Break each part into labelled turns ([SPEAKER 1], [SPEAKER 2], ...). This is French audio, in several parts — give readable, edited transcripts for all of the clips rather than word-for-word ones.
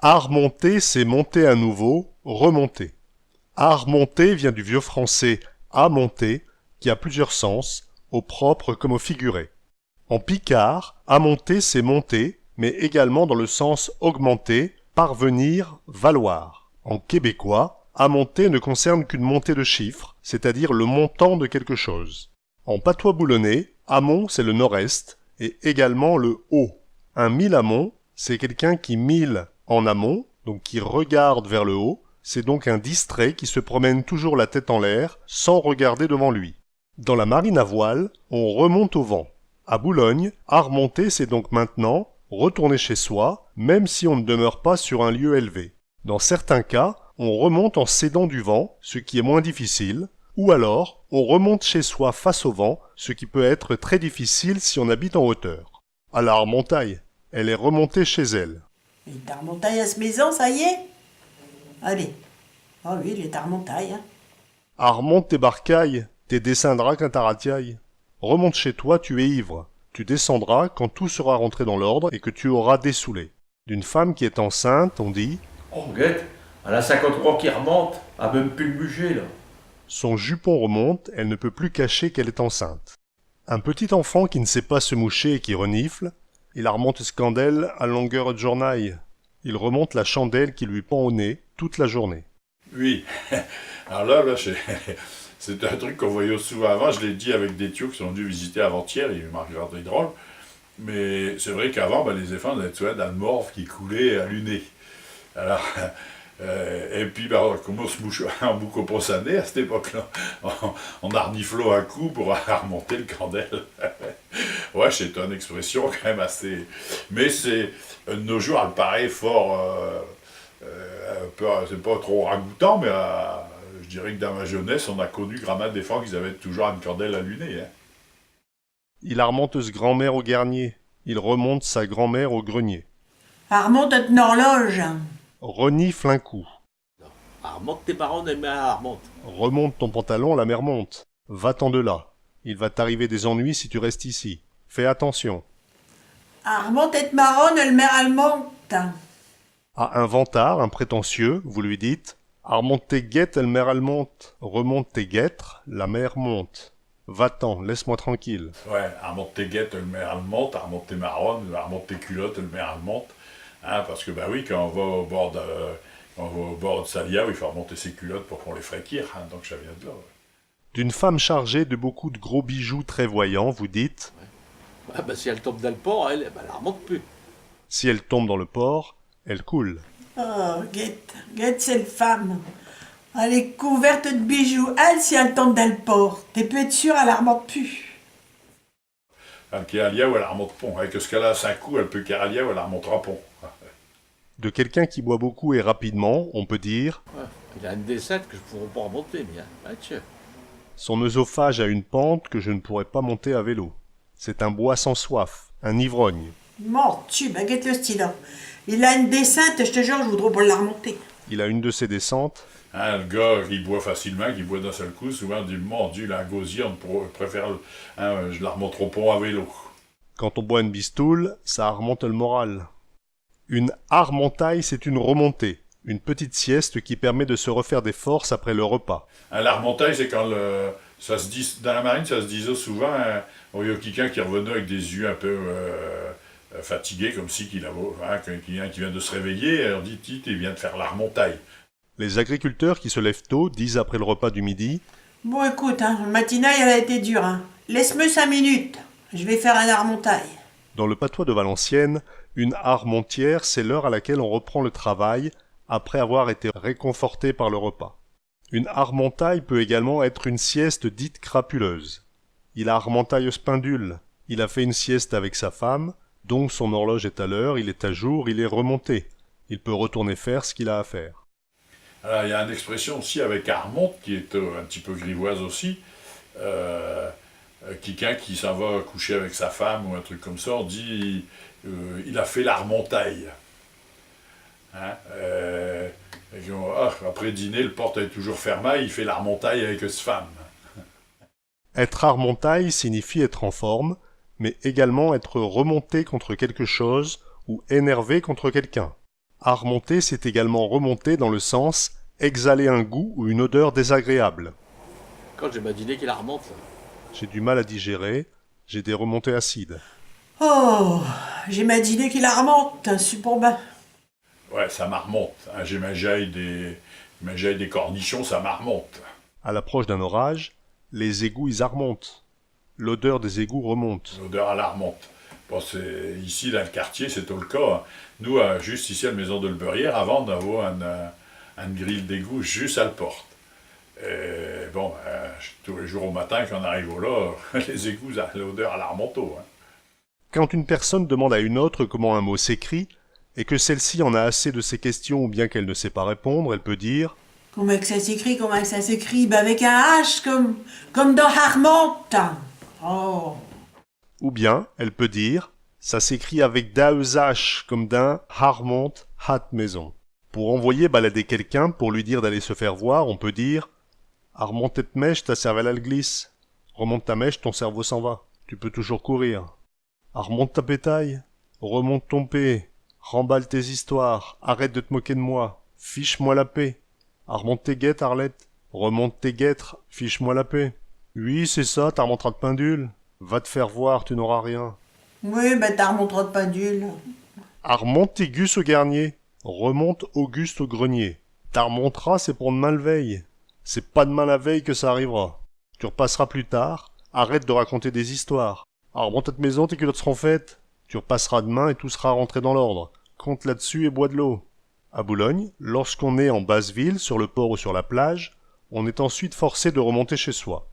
[SPEAKER 1] À remonter, c'est monter à nouveau, remonter. À remonter vient du vieux français à monter, qui a plusieurs sens, au propre comme au figuré. En picard, à monter, c'est monter, mais également dans le sens augmenter, parvenir, valoir. En québécois, à monter ne concerne qu'une montée de chiffres, c'est-à-dire le montant de quelque chose. En patois boulonnais, amont, c'est le nord-est, et également le haut. Un mille-amont, c'est quelqu'un qui mille en amont, donc qui regarde vers le haut, c'est donc un distrait qui se promène toujours la tête en l'air, sans regarder devant lui. Dans la marine à voile, on remonte au vent. À Boulogne, à remonter, c'est donc maintenant retourner chez soi, même si on ne demeure pas sur un lieu élevé. Dans certains cas, on remonte en s'aidant du vent, ce qui est moins difficile, ou alors on remonte chez soi face au vent, ce qui peut être très difficile si on habite en hauteur. À la remontaille, elle est remontée chez elle.
[SPEAKER 2] Il est à remontaille à ce maison, ça y est? Allez. Ah oui, il est à remontaille, hein.
[SPEAKER 1] À remonte tes barcailles, tes descendras quand t'arratiailles. Remonte chez toi, tu es ivre. Tu descendras quand tout sera rentré dans l'ordre et que tu auras dessoulé. D'une femme qui est enceinte, on dit
[SPEAKER 3] Oh, guette, elle a 53 qui remonte, elle a même plus le budget, là.
[SPEAKER 1] son jupon remonte, elle ne peut plus cacher qu'elle est enceinte. Un petit enfant qui ne sait pas se moucher et qui renifle, il remonte scandelle à longueur de journaille. Il remonte la chandelle qui lui pend au nez toute la journée.
[SPEAKER 4] Oui. Alors là, c'est un truc qu'on voyait souvent avant. Je l'ai dit avec des tuyaux qui sont venus visiter avant-hier. Il m'a regardé drôle. Mais c'est vrai qu'avant, les éléphants, on avait souvent dans le morve qui coulait à l'uné. Alors, et puis, comme on se mouche en bouc au possané à cette époque-là, on a reniflé un coup pour remonter le candelle. Ouais, c'est une expression quand même assez... Mais c'est, de nos jours, elle paraît fort... c'est pas trop ragoûtant, mais je dirais que dans ma jeunesse, on a connu grand-mère des fois qu'ils avaient toujours une candelle allumée. Hein.
[SPEAKER 1] Il remonte ce grand-mère au garnier. Il remonte sa grand-mère au grenier.
[SPEAKER 2] Elle remonte une horloge.
[SPEAKER 1] Renifle un coup.
[SPEAKER 3] Elle remonte tes parents, elle remonte.
[SPEAKER 1] Remonte ton pantalon, la mer monte. Va-t'en de là. Il va t'arriver des ennuis si tu restes ici. Fais attention.
[SPEAKER 2] Elle remonte être marronne, le mer elle monte.
[SPEAKER 1] À un vantard, un prétentieux, vous lui dites « Remonte tes guêtres, la mer elle monte. Remonte tes guêtres, la mer monte. Va-t'en, laisse-moi tranquille. »
[SPEAKER 4] Ouais, remonte tes guettes, le mer elle monte, remonte tes marronnes, remonte tes culottes, le mer elle monte. Hein, parce que, oui, quand on va au bord de Salia, il faut remonter ses culottes pour qu'on les fréquire. Hein, donc ça vient de là. Ouais.
[SPEAKER 1] D'une femme chargée de beaucoup de gros bijoux très voyants, vous dites
[SPEAKER 3] Ouais, si elle tombe dans le port, elle remonte plus.
[SPEAKER 1] « Si elle tombe dans le port, elle coule. »
[SPEAKER 2] Oh, Guette, c'est une femme. Elle est couverte de bijoux. Elle, si elle tombe dans le port, t'es peut être sûr, elle la remonte plus.
[SPEAKER 4] Elle qui est à Lia ou elle remonte pont. Avec ce qu'elle a à 5 coups, elle peut qu'à Lia ou elle remontera pont.
[SPEAKER 1] De quelqu'un qui boit beaucoup et rapidement, on peut dire
[SPEAKER 3] Ouais, il a une descente que je ne pourrais pas remonter, mais tiens.
[SPEAKER 1] « Son œsophage a une pente que je ne pourrais pas monter à vélo. C'est un bois sans soif, un ivrogne. »
[SPEAKER 2] Mortu, Guette le stylo. Il a une descente, je te jure, je voudrais pas la remonter.
[SPEAKER 1] Il a une de ses descentes.
[SPEAKER 4] Hein, le gars qui boit facilement, qui boit d'un seul coup, souvent dit « Mon Dieu, la gosier, on préfère... je la remonte au pont à vélo. »
[SPEAKER 1] Quand on boit une bistoule, ça remonte le moral. Une harmontaille, c'est une remontée, une petite sieste qui permet de se refaire des forces après le repas.
[SPEAKER 4] Hein, la remontaille, c'est quand ça se dit, dans la marine, ça se disait souvent, il y a quelqu'un qui revenait avec des yeux un peu fatigués, comme si qu'il qui vient de se réveiller, on dit « il vient de faire la remontaille ».
[SPEAKER 1] Les agriculteurs qui se lèvent tôt disent après le repas du midi
[SPEAKER 2] « Bon, écoute, le matinale, elle a été dure. Hein. Laisse-moi 5 minutes. Je vais faire un armontaille. »
[SPEAKER 1] Dans le patois de Valenciennes, une armontière, c'est l'heure à laquelle on reprend le travail après avoir été réconforté par le repas. Une armontaille peut également être une sieste dite crapuleuse. Il a armontaille au spindule. Il a fait une sieste avec sa femme, donc son horloge est à l'heure, il est à jour, il est remonté. Il peut retourner faire ce qu'il a à faire.
[SPEAKER 4] Alors, il y a une expression aussi avec armonte, qui est un petit peu grivoise aussi. Quelqu'un qui s'en va coucher avec sa femme ou un truc comme ça, on dit il a fait l'armontaille. Hein? Après dîner, le porte est toujours fermé, il fait l'armontaille avec sa femme.
[SPEAKER 1] Être armontaille signifie être en forme, mais également être remonté contre quelque chose ou énervé contre quelqu'un. À remonter, c'est également remonter dans le sens exhaler un goût ou une odeur désagréable.
[SPEAKER 3] Quand j'imaginais qu'il la remonte, là.
[SPEAKER 1] J'ai du mal à digérer, j'ai des remontées acides.
[SPEAKER 2] Oh, j'imaginais qu'il la remonte, super bien.
[SPEAKER 4] Ouais, ça m'armonte. Hein, j'imagine des cornichons, ça m'armonte.
[SPEAKER 1] À l'approche d'un orage, les égouts ils remontent. L'odeur des égouts remonte.
[SPEAKER 4] L'odeur à la remonte. Bon, ici, dans le quartier, c'est tout le cas. Nous, juste ici, à la maison de Lebeurière, avant d'avoir une grille d'égout juste à la porte. Bon, tous les jours au matin, quand on arrive là, les égouts, l'odeur à la remonto. Hein.
[SPEAKER 1] Quand une personne demande à une autre comment un mot s'écrit, et que celle-ci en a assez de ces questions ou bien qu'elle ne sait pas répondre, elle peut dire
[SPEAKER 2] Comment que ça s'écrit? Ben avec un H, comme dans Harmonte. Oh.
[SPEAKER 1] ou bien elle peut dire ça s'écrit avec d'AESH comme d'un Harmont hat maison. Pour envoyer balader quelqu'un, pour lui dire d'aller se faire voir, on peut dire remonte ta mèche, ta cervelle elle glisse. Remonte ta mèche, ton cerveau s'en va. Tu peux toujours courir. Remonte ta pétaille. Remonte ton P. Remballe tes histoires. Arrête de te moquer de moi. Fiche-moi la paix. Remonte tes guêtres, Arlette. Remonte tes guêtres. Fiche-moi la paix. Oui, c'est ça, ta remontera de pendule. Va te faire voir, tu n'auras rien.
[SPEAKER 2] Oui, ben t'as remonté de pendule.
[SPEAKER 1] Remonte tes gus au garnier. Remonte Auguste au grenier. Ta remontera, c'est pour demain le veille. C'est pas demain la veille que ça arrivera. Tu repasseras plus tard. Arrête de raconter des histoires. Remonte à ta maison, tes culottes seront faites. Tu repasseras demain et tout sera rentré dans l'ordre. Compte là-dessus et bois de l'eau. À Boulogne, lorsqu'on est en basse ville, sur le port ou sur la plage, on est ensuite forcé de remonter chez soi.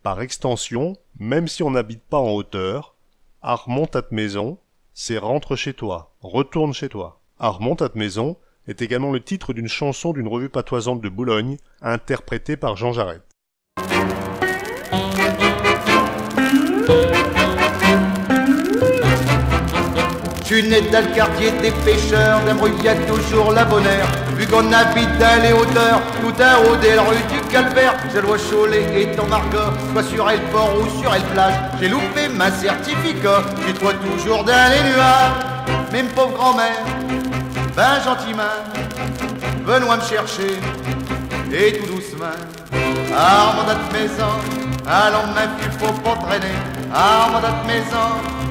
[SPEAKER 1] Par extension, même si on n'habite pas en hauteur, remonte à ta maison, c'est rentre chez toi, retourne chez toi. Remonte à ta maison est également le titre d'une chanson d'une revue patoisante de Boulogne, interprétée par Jean Jarret.
[SPEAKER 5] Je suis né dans le quartier des pêcheurs, d'un il y a toujours la bonne heure. Vu qu'on habite dans les hauteurs, tout en haut des rues du Calvaire. J'ai le Cholet et ton Margot, soit sur elle port ou sur elle plage. J'ai loupé ma certificat, j'y trouve toujours dans les nuages. Même pauvre grand-mère, ben gentiment, venons me chercher, et tout doucement. Ah, mon date maison, allons même il faut pas traîner. Ah, mon date maison,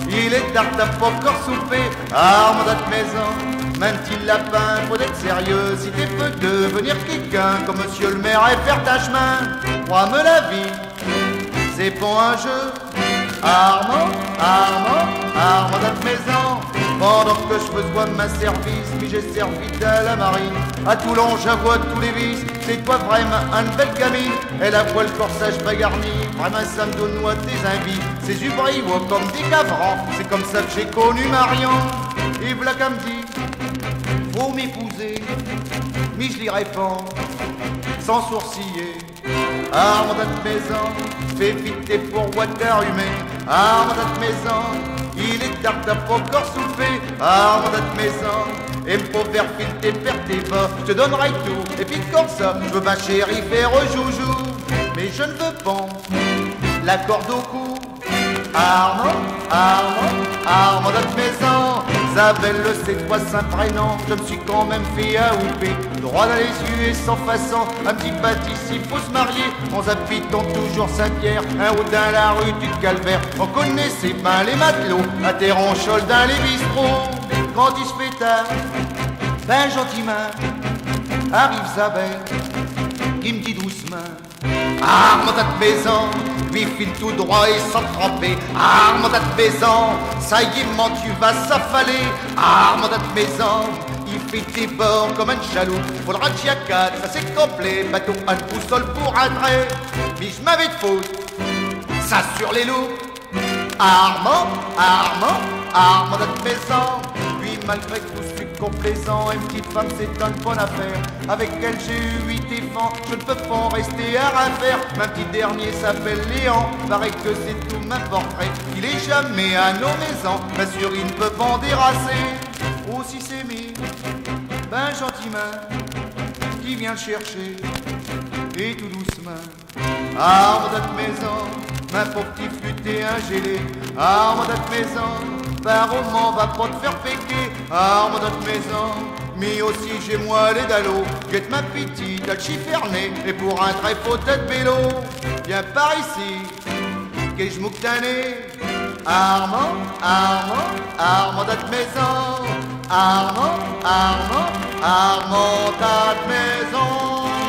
[SPEAKER 5] il est tard, t'as pas encore soupé. Ah, mon date maison, même petit lapin, faut être sérieux. Si t'es peu devenir quelqu'un, comme monsieur le maire et faire ta chemin. Crois-me la vie, c'est pas un jeu. Armand, date maison. Pendant que je besoin de ma service, mais j'ai servi à la marine. À Toulon, j'avoue tous les vices. C'est toi vraiment une belle gamine. Elle a poil le corsage pas garni. Vraiment, ça me donne moi des envies. Ces ubris, comme des cavrans. C'est comme ça que j'ai connu Marion. Et v'là qu'elle me dit, faut m'épouser. Mais je lui réponds, sans sourciller. Ah, mon date maison, fais vite tes pourboires humés. Ah, mon date maison, il est tard, t'as pas encore soufflé. Ah, mon date maison, et me pauvre fil tes pertes tes bas. Je te donnerai tout, et puis comme ça, je veux ma chérie faire joujou. Mais je ne veux pas la corde au cou. Armand, date maison, Isabelle, c'est toi saint prénom. Je me suis quand même fait ouper. Droit dans les yeux et sans façon. Un petit bâtisse, il faut se marier. On habitant toujours Saint-Pierre, un haut dans la rue du Calvaire. On connaissait pas les matelots, à tes roncholes dans les bistrots. Quand il se fait tard, ben gentiment, arrive Isabelle, qui me dit doucement. Arme ta maison, lui file tout droit et sans tremper. Arme ta maison, ça y est, man, tu vas s'affaler. Arme ta maison, il fait tes bords comme un chaloupe. Faudra que j'y accade, ça c'est complet. Bateau à le boussole pour un trait. Mais je m'avais de faute, ça sur les loups. Armand, ta maison. Lui, malgré tout, je suis complaisant. Une petite femme, c'est une bonne affaire. Avec elle, j'ai eu 8 enfants. Je ne peux pas rester à rien faire. Ma petit dernier s'appelle Léon. Paraît que c'est tout ma portrait. Il est jamais à nos maisons. Bien sûr, il ne peut pas en déracer. Aussi c'est mis, ben gentiment, qui vient le chercher. Et tout doucement, arme de maison, ma pauvre petit flûté ingélé. Arme de maison, par moment va pas te faire péquer. Arme de maison, mais aussi j'ai moi les dallos. Guette ma petite alchiferné, et pour un tréfaux de vélo, viens par ici, que je mouctané. Armand, Armand, Armand de maison. Armand, Armand, Armand de maison.